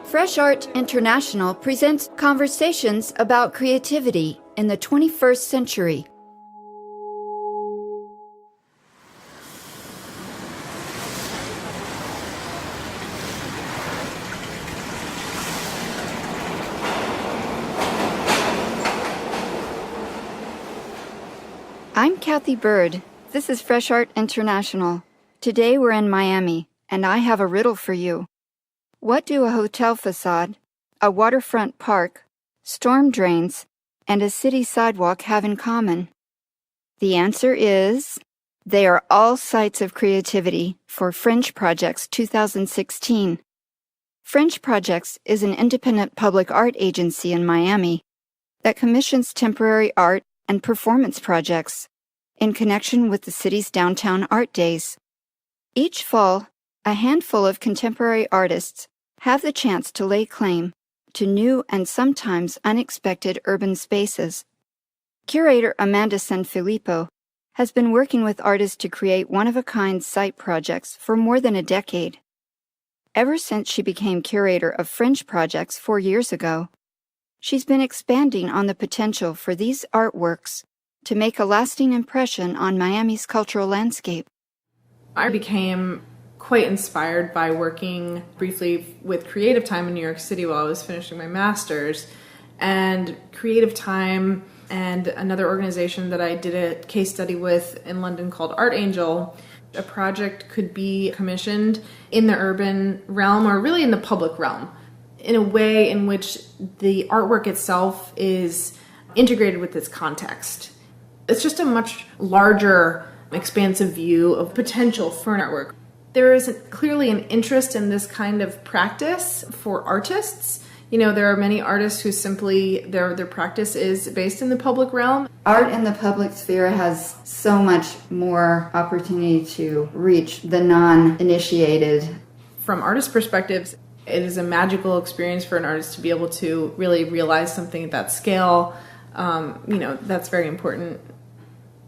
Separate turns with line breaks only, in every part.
Fresh Art International presents conversations about creativity in the 21st century. I'm Kathy Bird. This is Fresh Art International. Today we're in Miami, and I have a riddle for you. What do a hotel facade, a waterfront park, storm drains, and a city sidewalk have in common? The answer is, they are all sites of creativity for Fringe Projects 2016. Fringe Projects is an independent public art agency in Miami that commissions temporary art and performance projects in connection with the city's downtown art days. Each fall, a handful of contemporary artists have the chance to lay claim to new and sometimes unexpected urban spaces. Curator Amanda Sanfilippo has been working with artists to create one-of-a-kind site projects for more than a decade. Ever since she became curator of Fringe Projects 4 years ago, she's been expanding on the potential for these artworks to make a lasting impression on Miami's cultural landscape.
I became quite inspired by working briefly with Creative Time in New York City while I was finishing my master's. And Creative Time and another organization that I did a case study with in London called Art Angel, a project could be commissioned in the urban realm or really in the public realm in a way in which the artwork itself is integrated with its context. It's just a much larger, expansive view of potential for an artwork. There is clearly an interest in this kind of practice for artists. You know, there are many artists who simply, their practice is based in the public realm.
Art in the public sphere has so much more opportunity to reach the non-initiated.
From artist perspectives, it is a magical experience for an artist to be able to really realize something at that scale. That's very important.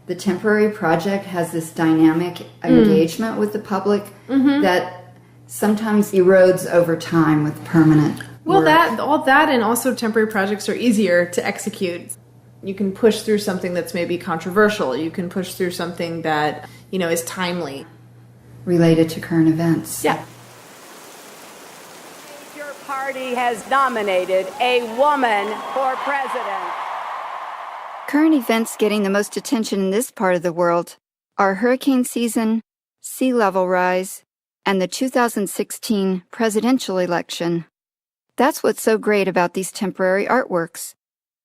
The temporary project has this dynamic engagement with the public that sometimes erodes over time with permanent work.
All that and also temporary projects are easier to execute. You can push through something that's maybe controversial. You can push through something that, is timely.
Related to current events.
Yeah.
Your party has nominated a woman for president.
Current events getting the most attention in this part of the world are hurricane season, sea level rise, and the 2016 presidential election. That's what's so great about these temporary artworks.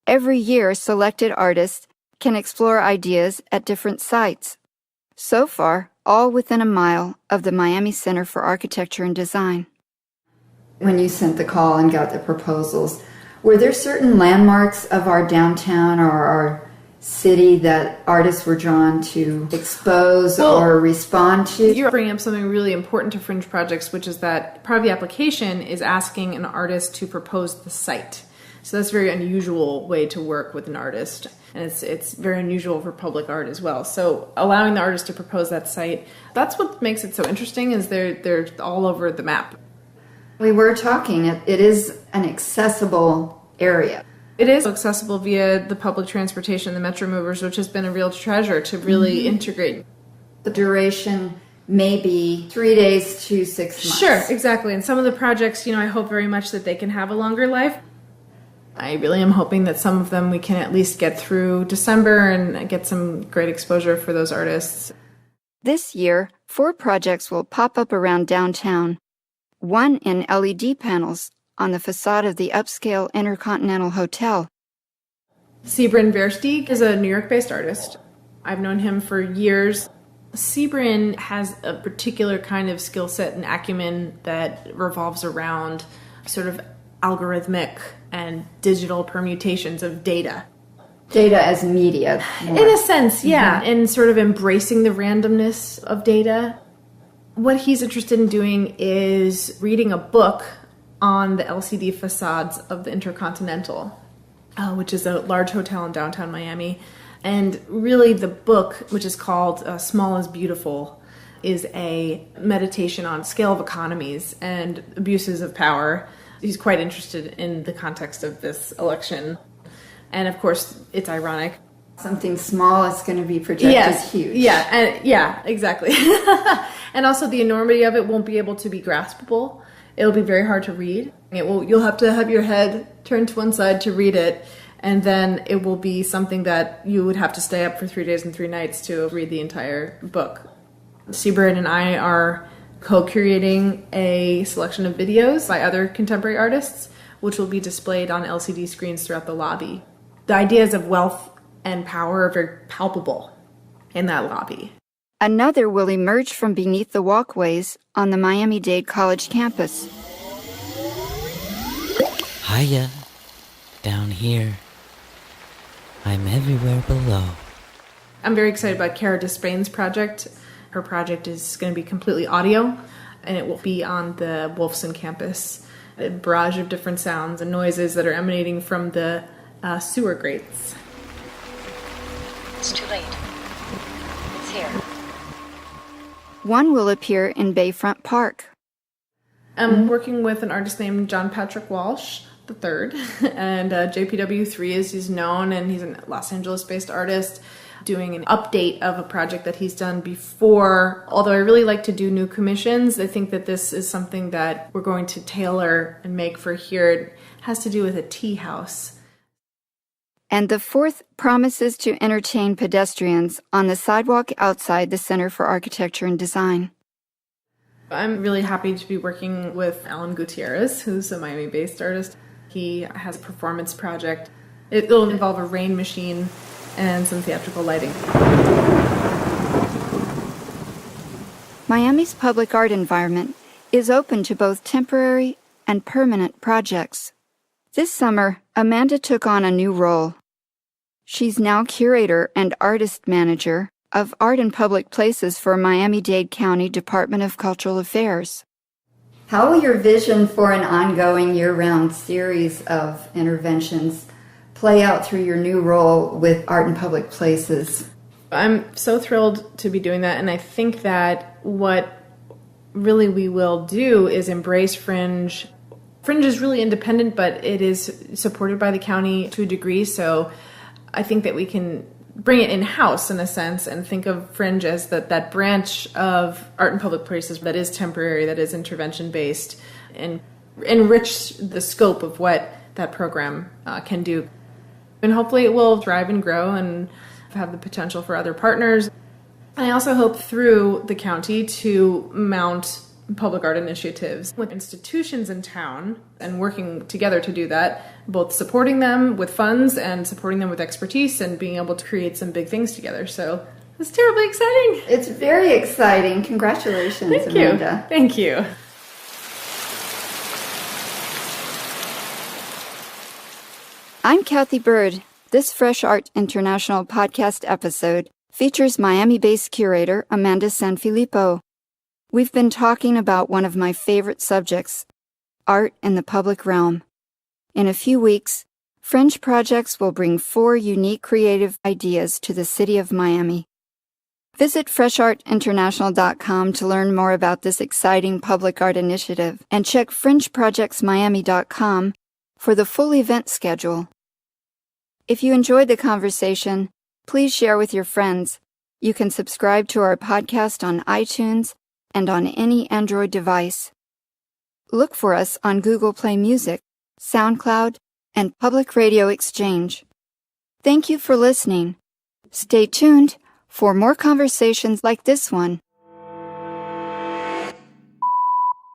Every year, selected artists can explore ideas at different sites. So far, all within a mile of the Miami Center for Architecture and Design. When you sent the call and got the proposals, were there certain landmarks of our downtown or our city that artists were drawn to expose or respond to?
You're bringing up something really important to Fringe Projects, which is that part of the application is asking an artist to propose the site. So that's a very unusual way to work with an artist. And it's very unusual for public art as well. So allowing the artist to propose that site, that's what makes it so interesting, is they're all over the map.
We were talking, it is an accessible area.
It is accessible via the public transportation, the Metro Movers, which has been a real treasure to really integrate.
The duration may be 3 days to 6 months.
Sure, exactly. And some of the projects, I hope very much that they can have a longer life. I really am hoping that some of them we can at least get through December and get some great exposure for those artists.
This year, 4 projects will pop up around downtown. One in LED panels on the facade of the upscale Intercontinental Hotel.
Siebren Versteeg is a New York-based artist. I've known him for years. Siebren has a particular kind of skill set and acumen that revolves around sort of algorithmic and digital permutations of data.
Data as media. More.
In a sense, yeah, and sort of embracing the randomness of data. What he's interested in doing is reading a book on the LCD facades of the Intercontinental, which is a large hotel in downtown Miami. And really the book, which is called Small is Beautiful, is a meditation on scale of economies and abuses of power. he's quite interested in the context of this election. And of course, it's ironic.
Something small is going to be projected as huge.
Yeah, exactly. And also the enormity of it won't be able to be graspable. It'll be very hard to read. You'll have to have your head turned to one side to read it, and then it will be something that you would have to stay up for 3 days and 3 nights to read the entire book. Siebren and I are co-curating a selection of videos by other contemporary artists, which will be displayed on LCD screens throughout the lobby. The ideas of wealth and power are very palpable in that lobby.
Another will emerge from beneath the walkways on the Miami-Dade College campus.
Hiya, down here. I'm everywhere below.
I'm very excited about Cara Despain's project. Her project is going to be completely audio, and it will be on the Wolfson campus. A barrage of different sounds and noises that are emanating from the sewer grates.
It's too late. It's here.
One will appear in Bayfront Park.
I'm working with an artist named Patrick Walsh III, and JPW3 as he's known, and he's a Los Angeles-based artist doing an update of a project that he's done before. Although I really like to do new commissions, I think that this is something that we're going to tailor and make for here. It has to do with a tea house.
And the fourth promises to entertain pedestrians on the sidewalk outside the Center for Architecture and Design.
I'm really happy to be working with Alan Gutierrez, who's a Miami-based artist. He has a performance project. It'll involve a rain machine and some theatrical lighting.
Miami's public art environment is open to both temporary and permanent projects. This summer, Amanda took on a new role. She's now curator and artist manager of Art in Public Places for Miami-Dade County Department of Cultural Affairs. How will your vision for an ongoing year-round series of interventions play out through your new role with Art in Public Places?
I'm so thrilled to be doing that, and I think that what really we will do is embrace Fringe. Fringe is really independent, but it is supported by the county to a degree, so I think that we can bring it in-house in a sense and think of Fringe as that branch of Art in Public Places that is temporary, that is intervention-based, and enrich the scope of what that program can do. And hopefully it will thrive and grow and have the potential for other partners. And I also hope through the county to mount public art initiatives with institutions in town and working together to do that, both supporting them with funds and supporting them with expertise and being able to create some big things together. So it's terribly exciting.
It's very exciting. Congratulations, Amanda.
Thank you.
I'm Kathy Bird. This Fresh Art International podcast episode features Miami-based curator Amanda Sanfilippo. We've been talking about one of my favorite subjects, art in the public realm. In a few weeks, Fringe Projects will bring 4 unique creative ideas to the city of Miami. Visit freshartinternational.com to learn more about this exciting public art initiative and check fringeprojectsmiami.com for the full event schedule. If you enjoyed the conversation, please share with your friends. You can subscribe to our podcast on iTunes and on any Android device. Look for us on Google Play Music, SoundCloud, and Public Radio Exchange. Thank you for listening. Stay tuned for more conversations like this one.